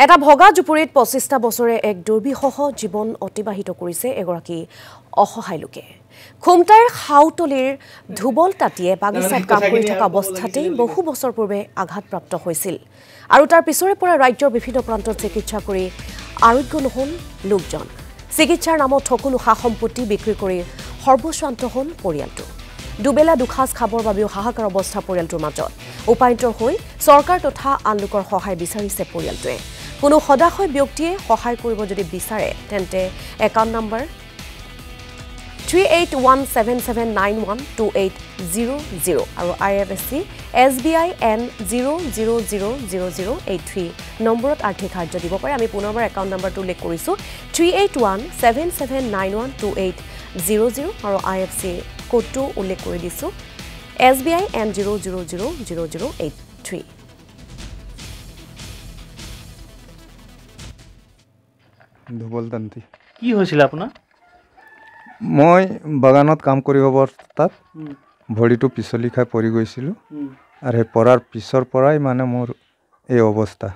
এটা ভগা জুপুৰিত ২৫টা বছৰে এক দুৰ্বিষহ জীৱন অতিবাহিত কৰিছে এগৰাকী অসহায় লোকে। খুমটাইৰ হাউতলিৰ ধুবল তাঁতীয়ে বাগিচাত কাম কৰি থকা অৱস্থাতেই বহু বছৰ পূৰ্বে আঘাতপ্ৰাপ্ত হৈছিল আৰু তাৰ পিছৰে পৰা ৰাজ্যৰ বিভিন্ন প্ৰান্তত চিকিৎসা কৰি আৰোগ্য নহল লোকজন। চিকিৎসাৰ নামত সকলো সা সম্পত্তি বিক্ৰী কৰি সৰ্বস্বান্ত হ'ল পৰিয়ালটো। দুবেলা দুসাঁজ খাবৰ বাবেও হাহাকাৰ অৱস্থা পৰিয়ালটোৰ মাজত। উপায়ন্তৰ হৈ চৰকাৰ তথা আন লোকৰ সহায় বিচাৰিছে পৰিয়ালটোৱে। কোনো সদাশয় ব্যক্তিয়ে সহায় কৰিব যদি বিচাৰে তেন্তে একাউণ্ট নম্বৰ 3817791280 আৰু IFSC SBI N00000083 নম্বৰত আৰ্থিক সাহায্য দিব পাৰে। আমি পুনৰবাৰ একাউণ্ট নম্বৰটো উল্লেখ কৰিছোঁ 3817791280 আৰু IFSC কোডটো উল্লেখ কৰি দিছোঁ SBI N00000083। ধুবল তান্তি কি হৈছিল আপোনাৰ? মই বাগানত কাম কৰিব অৱস্থাত ভৰিটো পিছলি খাই পৰি গৈছিলোঁ আৰু সেই পৰাৰ পিছৰ পৰাই মানে মোৰ এই অৱস্থা।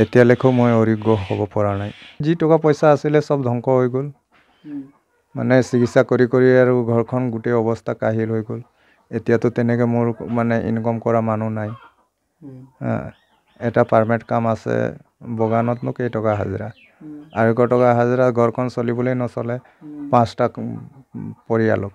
এতিয়ালৈকেও মই আৰোগ্য হ'ব পৰা নাই। যি টকা পইচা আছিলে চব ধ্বংস হৈ গ'ল। মানে চিকিৎসা কৰি কৰি আৰু ঘৰখন গোটেই অৱস্থা কাহিল হৈ গ'ল। এতিয়াতো তেনেকৈ মোৰ মানে ইনকম কৰা মানুহ নাই। এটা পাৰ্মানেণ্ট কাম আছে, বাগানতনো কেইটকা হাজিৰা, 200 টকা হাজিৰা ঘৰখন চলিবলৈ নচলে 5টা পৰিয়ালক।